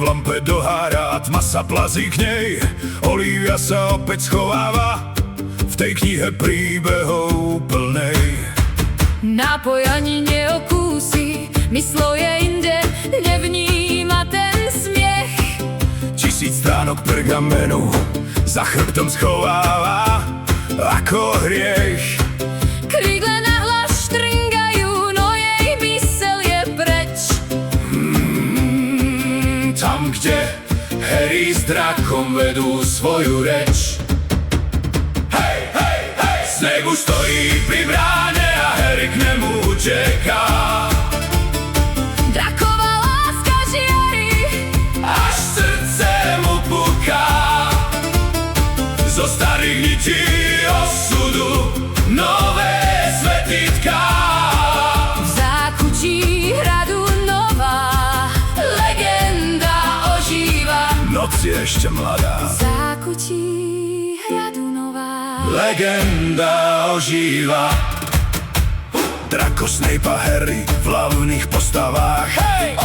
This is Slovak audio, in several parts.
lampe dohára a tma sa plazí k nej. Olivia sa opäť schováva v tej knihe príbehov plnej. Nápoj ani neokúsi, myslo je inde, nevníma ten smiech. 1000 stránok pergamenu za chrbtom schováva ako hriech. Krídle nahlas štringajú, no jej mysel je preč. Tam, kde Harry s drakom vedú svoju reč. Hej, hej, hej! Snake už stojí pri bráne a Harry k nemu uteká. Draková láska žiari, Až srdce mu puká. Zo starých nití osudu nové svetítká. v zákutí hradu nová legenda ožíva. Noc je ešte mladá, V zákutí hradu nová legenda ožíva. Draco, Snape a Harry v hlavných postavách.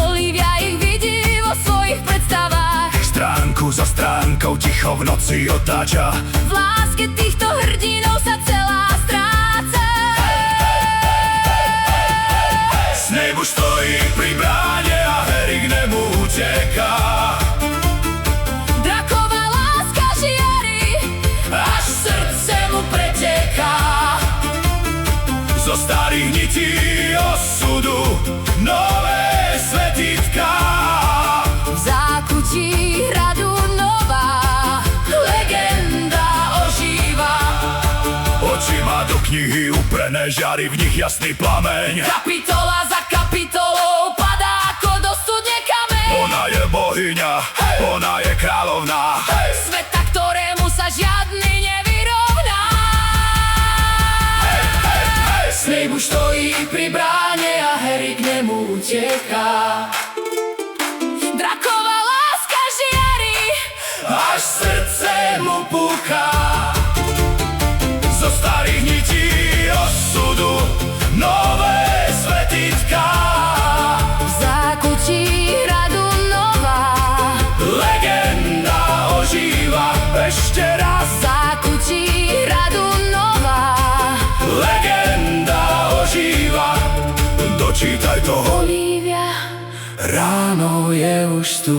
Olivia ich vidí vo svojich predstavách. Stránku za stránkou ticho v noci otáča. V láske týchto hrdinov sa celá stráca. Snape už stojí pri bráne a Harry k nemu uteká. Draková láska žiari, Až srdce mu preteká. Zo starých nití osudu nové svetítká. v zákutí hradu nová legenda ožíva. Oči má do knihy uprené, žiari v nich jasný plameň. Kapitola za kapitolou padá ako do studne kameň. Ona je bohyňa, ona je kráľovná. Sveta, ktorému sa žiadny nevyrovná. Snape už stojí pri bráne a Harry k nemu uteká. Draková láska žiari, Až srdce mu puká. Zo starých nití osudu nové svetítká. v zákutí hradu nová Legenda ožíva ešte raz. v zákutí hradu nová Legenda ožíva. Dočítaj to, Olivia. ráno je už tu.